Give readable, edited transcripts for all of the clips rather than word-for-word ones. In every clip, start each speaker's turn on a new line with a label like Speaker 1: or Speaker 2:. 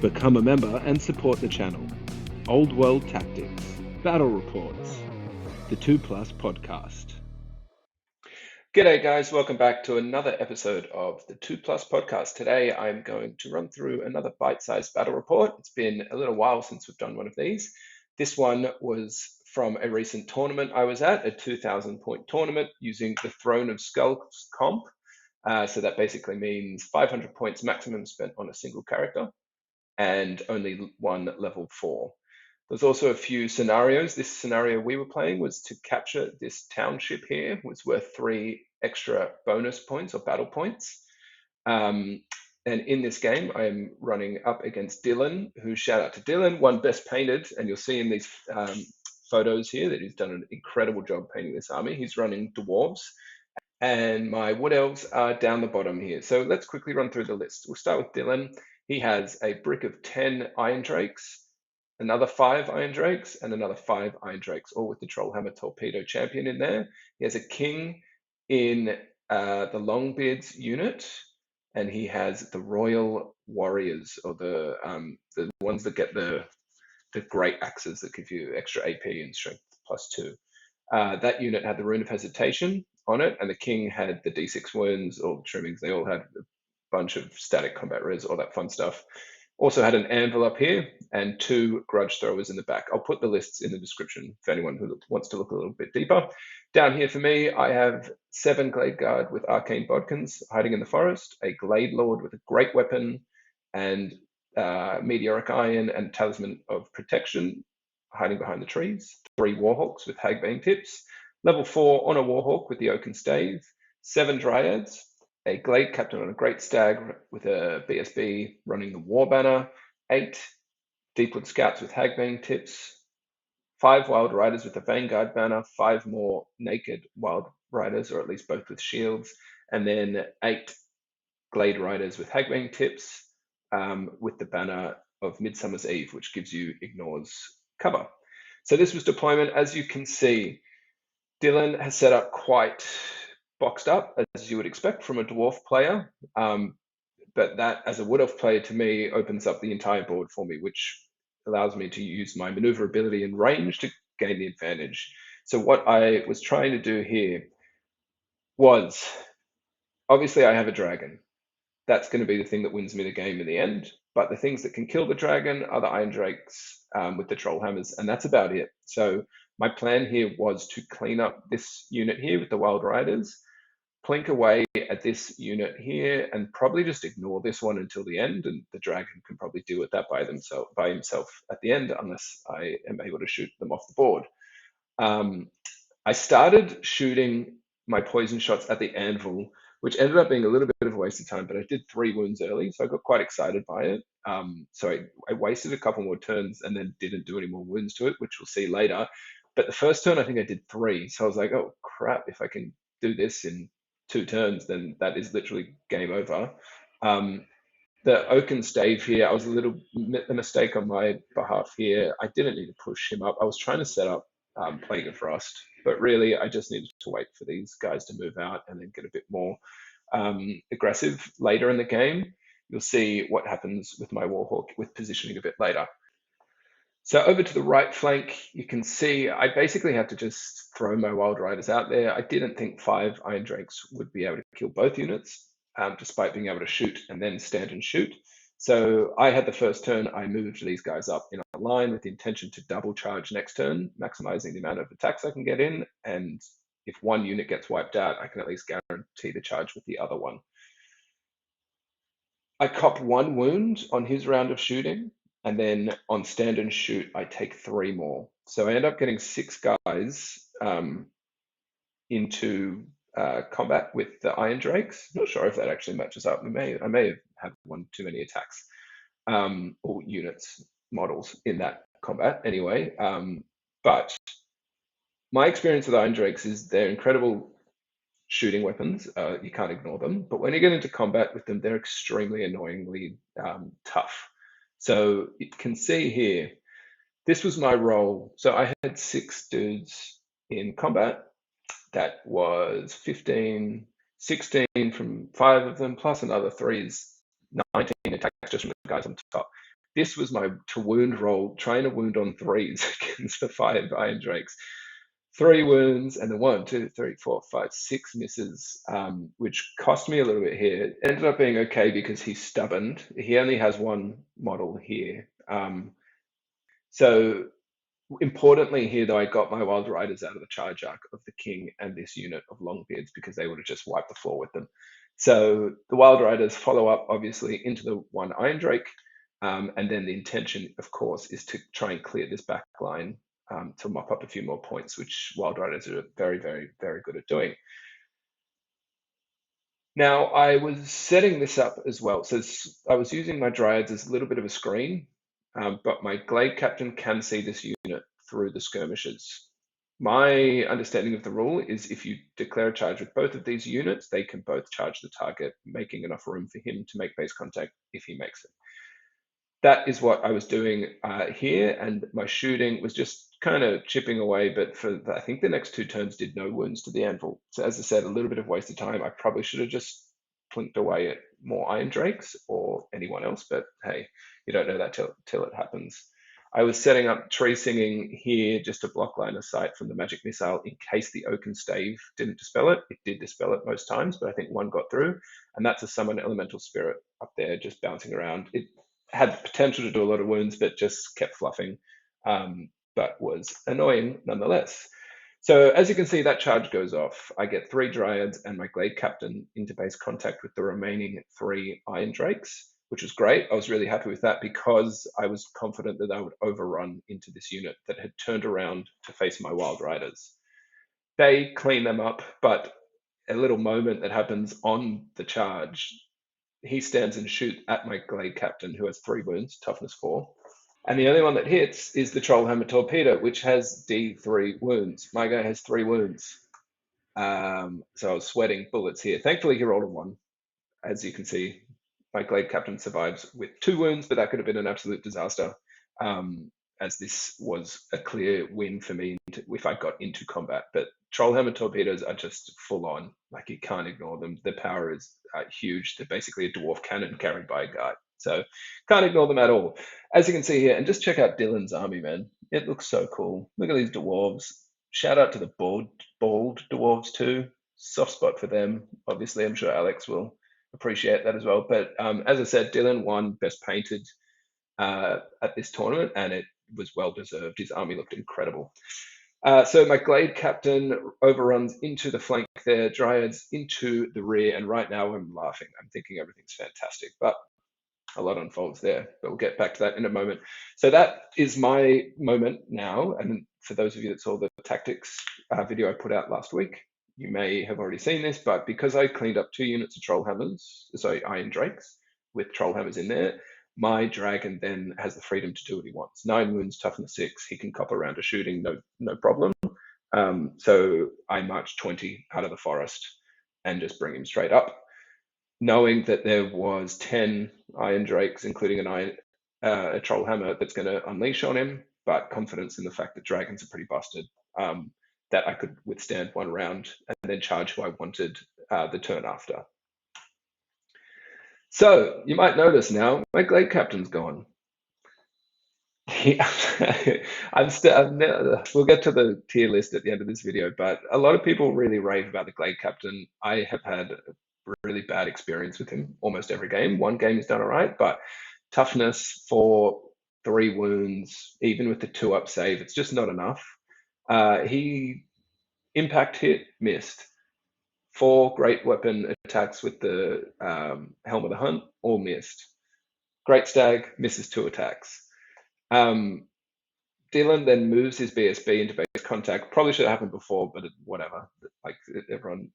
Speaker 1: Become a member and support the channel. Old World Tactics, Battle Reports, the 2 Plus podcast.
Speaker 2: G'day guys, welcome back to another episode of the 2 Plus podcast. Today I'm going to run through another bite-sized battle report. It's been a little while since we've done one of these. This one was from a recent tournament I was at, a 2,000 point tournament using the Throne of Skulls comp. So that basically means 500 points maximum spent on a single character and only one level 4. There's also a few scenarios. This scenario we were playing was to capture this township here, was worth 3 extra bonus points or battle points. And in this game, I am running up against Dylan, who, shout out to Dylan, won Best Painted. And you'll see in these photos here that he's done an incredible job painting this army. He's running dwarves. And my wood elves are down the bottom here. So let's quickly run through the list. We'll start with Dylan. He has a brick of 10 Iron Drakes, another 5 Iron Drakes, and another 5 Iron Drakes, all with the Trollhammer Torpedo Champion in there. He has a King in the Longbeards unit, and he has the Royal Warriors, or the ones that get the great axes that give you extra AP and strength +2. That unit had the Rune of Hesitation on it, and the King had the D6 wounds, all the trimmings. They all had a bunch of static combat res, all that fun stuff. Also had an Anvil up here and 2 Grudge Throwers in the back. I'll put the lists in the description for anyone who wants to look a little bit deeper. Down here for me, I have 7 Glade Guard with Arcane Bodkins hiding in the forest, a Glade Lord with a great weapon, and Meteoric Iron and Talisman of Protection hiding behind the trees, 3 Warhawks with Hagbane Tips, level 4 on a Warhawk with the Oaken Stave, 7 Dryads, a Glade Captain on a Great Stag with a BSB running the War Banner, 8 Deepwood Scouts with Hagbane Tips, 5 Wild Riders with the Vanguard Banner, 5 more Naked Wild Riders, or at least both with shields, and then 8 Glade Riders with Hagbane Tips with the banner of Midsummer's Eve, which gives you Ignores cover. So this was deployment. As you can see, Dylan has set up quite boxed up, as you would expect from a dwarf player, but that, as a wood elf player, to me opens up the entire board for me, which allows me to use my maneuverability and range to gain the advantage. So what I was trying to do here was, obviously I have a dragon. That's going to be the thing that wins me the game in the end, but the things that can kill the dragon are the Iron Drakes with the Troll Hammers, and that's about it. So my plan here was to clean up this unit here with the Wild Riders, plink away at this unit here, and probably just ignore this one until the end, and the dragon can probably deal with that by himself at the end, unless I am able to shoot them off the board. I started shooting my poison shots at the Anvil, which ended up being a little bit of a waste of time, but I did 3 wounds early, so I got quite excited by it. So I wasted a couple more turns and then didn't do any more wounds to it, which we'll see later. But the first turn, I think I did 3. So I was like, oh crap, if I can do this in 2 turns, then that is literally game over. The Oaken Stave here, I was a mistake on my behalf here. I didn't need to push him up. I was trying to set up Plague of Frost, but really I just needed to wait for these guys to move out and then get a bit more aggressive later in the game. You'll see what happens with my Warhawk with positioning a bit later. So over to the right flank, you can see I basically had to just throw my Wild Riders out there. I didn't think 5 Iron Drakes would be able to kill both units, despite being able to shoot and then stand and shoot. So I had the first turn, I moved these guys up in a line with the intention to double charge next turn, maximizing the amount of attacks I can get in. And if one unit gets wiped out, I can at least guarantee the charge with the other one. I cop 1 wound on his round of shooting, and then on stand and shoot, I take 3 more. So I end up getting 6 guys into combat with the Iron Drakes. Not sure if that actually matches up. I may have had 1 too many attacks or units, models in that combat anyway. But my experience with Iron Drakes is they're incredible shooting weapons. You can't ignore them. But when you get into combat with them, they're extremely annoyingly tough. So you can see here, this was my role. So I had 6 dudes in combat. That was 15, 16 from 5 of them, plus another 3 is 19 attacks just from the guys on top. this was my to wound roll, trying to wound on 3s against the 5 Iron Drakes. 3 wounds, and then 1, 2, 3, 4, 5, 6 misses, which cost me a little bit here. It ended up being okay because he's stubborn. He only has 1 model here. So importantly here, though, I got my Wild Riders out of the charge arc of the King and this unit of Longbeards because they would have just wiped the floor with them. So the Wild Riders follow up, obviously, into the 1 Iron Drake. And then the intention, of course, is to try and clear this back line to mop up a few more points, which Wild Riders are very, very, very good at doing. Now, I was setting this up as well. So I was using my Dryads as a little bit of a screen, but my Glade Captain can see this unit through the skirmishes. My understanding of the rule is if you declare a charge with both of these units, they can both charge the target, making enough room for him to make base contact if he makes it. That is what I was doing here, and my shooting was just kind of chipping away, but for I think the next 2 turns did no wounds to the anvil. So as I said, a little bit of waste of time. I probably should have just plinked away at more Iron Drakes or anyone else, but hey, you don't know that till it happens. I was setting up Tree Singing here just to block line of sight from the magic missile in case the Oaken Stave didn't dispel it. It did dispel it most times, but I think 1 got through, and that's a Summon Elemental Spirit up there just bouncing around. It had potential to do a lot of wounds, but just kept fluffing, but was annoying nonetheless. So as you can see, that charge goes off. I get 3 Dryads and my Glade Captain into base contact with the remaining 3 Iron Drakes, which was great. I was really happy with that because I was confident that I would overrun into this unit that had turned around to face my Wild Riders. They clean them up, but a little moment that happens on the charge, he stands and shoots at my Glade Captain, who has 3 wounds, toughness 4. And the only one that hits is the Trollhammer Torpedo, which has D3 wounds. My guy has 3 wounds. So I was sweating bullets here. Thankfully, he rolled a 1. As you can see, my Glade Captain survives with 2 wounds, but that could have been an absolute disaster, as this was a clear win for me if I got into combat. But Trollhammer Torpedoes are just full on. Like, you can't ignore them. The power is huge. They're basically a dwarf cannon carried by a guy. So can't ignore them at all. As you can see here, and just check out Dylan's army, man. It looks so cool. Look at these dwarves. Shout out to the bald dwarves too. Soft spot for them. Obviously, I'm sure Alex will appreciate that as well. But as I said, Dylan won Best Painted at this tournament, and it was well deserved. His army looked incredible. So my Glade Captain overruns into the flank there, Dryads into the rear, and right now I'm laughing. I'm thinking everything's fantastic, but a lot unfolds there, but we'll get back to that in a moment. So that is my moment now, and for those of you that saw the tactics video I put out last week, you may have already seen this, but because I cleaned up 2 units of Iron Drakes with Trollhammers in there, my dragon then has the freedom to do what he wants. 9 wounds, toughness 6. He can cop around to shooting, no problem. So I march 20 out of the forest and just bring him straight up, knowing that there was 10 Iron Drakes, including a Trollhammer that's going to unleash on him, but confidence in the fact that dragons are pretty busted, that I could withstand 1 round and then charge who I wanted the turn after. So you might notice now my Glade Captain's gone. We'll get to the tier list at the end of this video, but a lot of people really rave about the Glade Captain. I have had a really bad experience with him almost every game. 1 game he's done all right, but toughness 4, 3 wounds, even with the 2-up save, it's just not enough. He impact hit, missed. 4 great weapon attacks with the Helm of the Hunt, all missed. Great Stag misses 2 attacks. Dylan then moves his BSB into base contact. Probably should have happened before, but whatever. Like, everyone,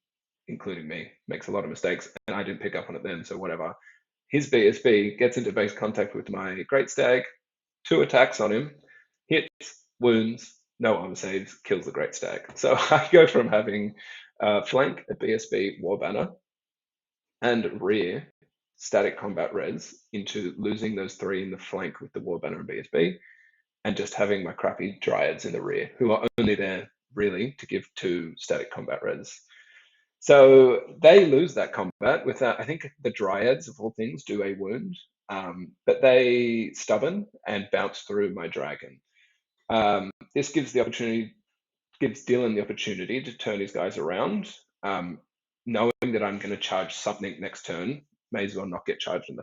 Speaker 2: including me, makes a lot of mistakes, and I didn't pick up on it then, so whatever. His BSB gets into base contact with my Great Stag, 2 attacks on him, hits, wounds, no armor saves, kills the Great Stag. So I go from having flank, a BSB, War Banner, and rear, static combat res, into losing those 3 in the flank with the War Banner and BSB, and just having my crappy Dryads in the rear, who are only there really to give 2 static combat res. So they lose that combat with that. I think the Dryads, of all things, do a wound. but they stubborn and bounce through my dragon. This gives Dylan the opportunity to turn his guys around, knowing that I'm going to charge something next turn. May as well not get charged in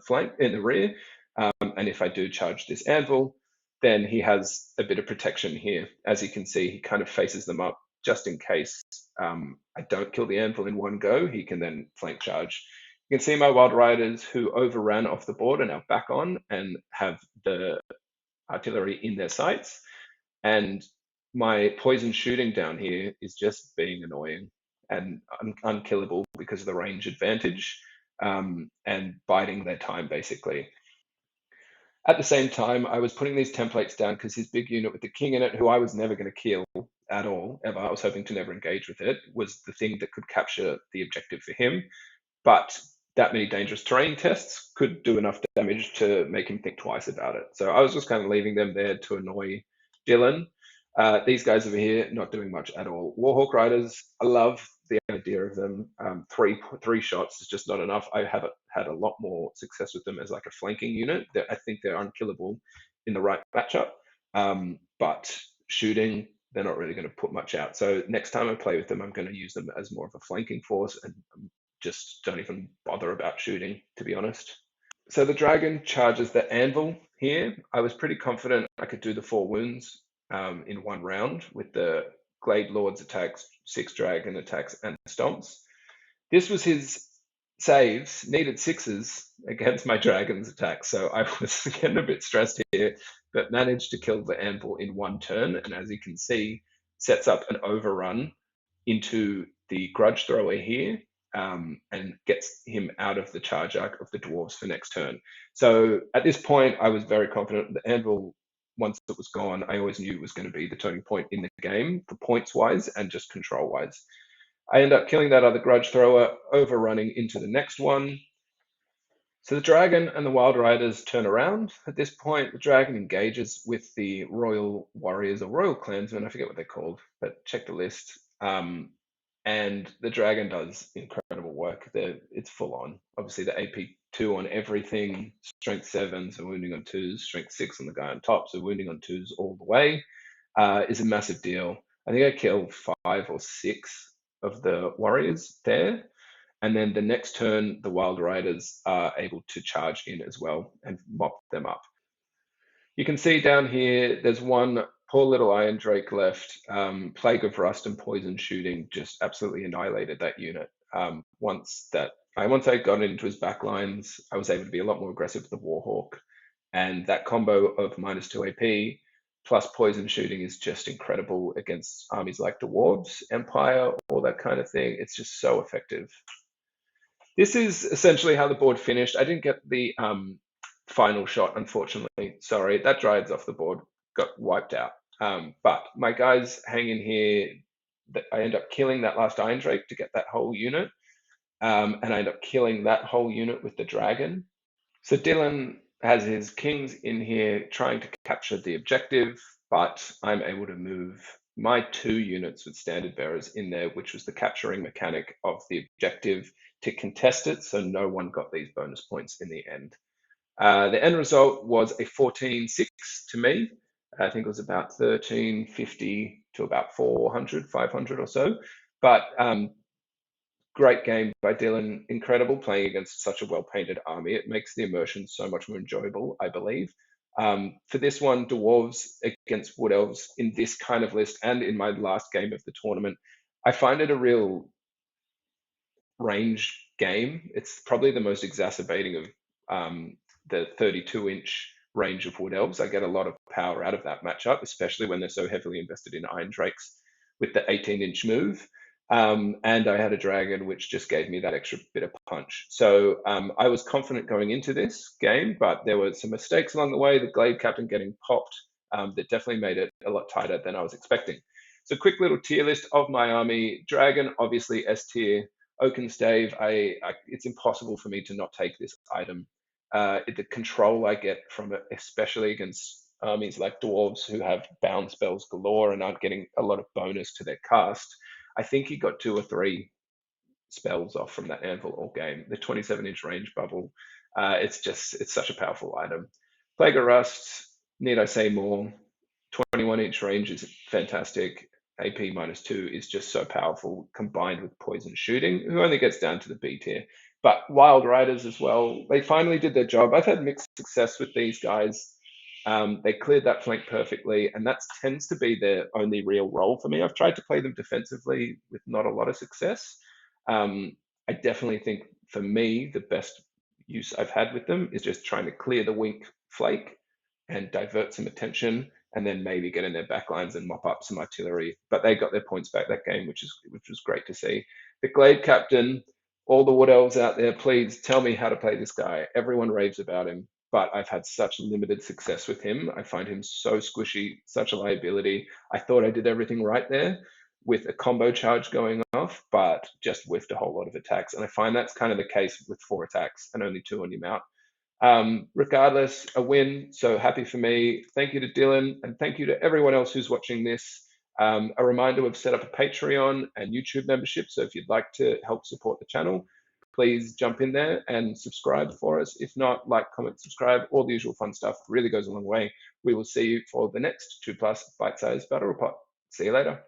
Speaker 2: the rear. And if I do charge this Anvil, then he has a bit of protection here. As you can see, he kind of faces them up just in case I don't kill the Anvil in one go. He can then flank charge. You can see my Wild Riders who overran off the board are now back on and have the artillery in their sights. And my poison shooting down here is just being annoying and unkillable because of the range advantage and biding their time, basically. At the same time, I was putting these templates down because his big unit with the king in it, who I was never going to kill at all, ever, I was hoping to never engage with it, was the thing that could capture the objective for him. But that many dangerous terrain tests could do enough damage to make him think twice about it. So I was just kind of leaving them there to annoy Dylan. These guys over here, not doing much at all. Warhawk Riders, I love the idea of them. Three shots is just not enough. I have had a lot more success with them as like a flanking unit. I think they're unkillable in the right matchup. But shooting, they're not really going to put much out. So next time I play with them, I'm going to use them as more of a flanking force and just don't even bother about shooting, to be honest. So the dragon charges the Anvil here. I was pretty confident I could do the 4 wounds in one round with the Glade Lord's attacks, 6 dragon attacks, and stomps. This was his saves, needed 6s against my dragon's attacks. So I was getting a bit stressed here, but managed to kill the Anvil in one turn. And as you can see, sets up an overrun into the grudge thrower here. And gets him out of the charge arc of the dwarves for next turn. So at this point, I was very confident the Anvil, once it was gone, I always knew it was going to be the turning point in the game for points wise and just control wise. I end up killing that other grudge thrower, overrunning into the next one. So the dragon and the wild riders turn around. At this point, the dragon engages with the royal warriors or royal clansmen. I forget what they're called, but check the list. And the dragon does incredible work. It's full on. Obviously, the AP2 on everything, strength 7, so wounding on 2s, strength 6 on the guy on top, so wounding on 2s all the way, is a massive deal. I think I killed 5 or 6 of the warriors there. And then the next turn, the wild riders are able to charge in as well and mop them up. You can see down here, there's one poor little Iron Drake left. Plague of Rust and Poison Shooting just absolutely annihilated that unit. Once I got into his backlines, I was able to be a lot more aggressive with the Warhawk. And that combo of -2 AP plus Poison Shooting is just incredible against armies like Dwarves, Empire, all that kind of thing. It's just so effective. This is essentially how the board finished. I didn't get the final shot, unfortunately. Sorry, that Dryad's off the board, got wiped out. But my guys hang in here. I end up killing that last Iron Drake to get that whole unit. And I end up killing that whole unit with the dragon. So Dylan has his kings in here trying to capture the objective, but I'm able to move my 2 units with standard bearers in there, which was the capturing mechanic of the objective, to contest it, so no one got these bonus points in the end. The end result was a 14-6 to me. I think it was about 1350 to about 400, 500 or so. But great game by Dylan. Incredible playing against such a well-painted army. It makes the immersion so much more enjoyable, I believe. For this one, Dwarves against Wood Elves in this kind of list and in my last game of the tournament, I find it a real range game. It's probably the most exacerbating of the 32-inch range of Wood Elves. I get a lot of power out of that matchup, especially when they're so heavily invested in Iron Drakes with the 18-inch move. And I had a dragon, which just gave me that extra bit of punch. So I was confident going into this game, but there were some mistakes along the way. The Glade Captain getting popped that definitely made it a lot tighter than I was expecting. So quick little tier list of my army. Dragon, obviously S tier. Oaken Stave, it's impossible for me to not take this item. The control I get from it, especially against armies like Dwarves who have bound spells galore and aren't getting a lot of bonus to their cast. I think he got 2 or 3 spells off from that Anvil all game. The 27-inch range bubble It's such a powerful item. Plague of Rust, need I say more? 21 inch range is fantastic. AP -2 is just so powerful, combined with poison shooting, who only gets down to the B tier. But Wild Riders as well, they finally did their job. I've had mixed success with these guys. They cleared that flank perfectly, and that tends to be their only real role for me. I've tried to play them defensively with not a lot of success. I definitely think for me, the best use I've had with them is just trying to clear the weak flake and divert some attention, and then maybe get in their backlines and mop up some artillery. But they got their points back that game, which was great to see. The Glade Captain, all the Wood Elves out there, please tell me how to play this guy. Everyone raves about him, but I've had such limited success with him. I find him so squishy, such a liability. I thought I did everything right there with a combo charge going off, but just whiffed a whole lot of attacks. And I find that's kind of the case with 4 attacks and only 2 on your mount. Regardless, a win, so happy for me. Thank you to Dylan, and thank you to everyone else who's watching this. A reminder, we've set up a Patreon and YouTube membership, so if you'd like to help support the channel, please jump in there and subscribe for us. If not, like, comment, subscribe, all the usual fun stuff. Really goes a long way. We will see you for the next 2+ bite-sized battle report. See you later.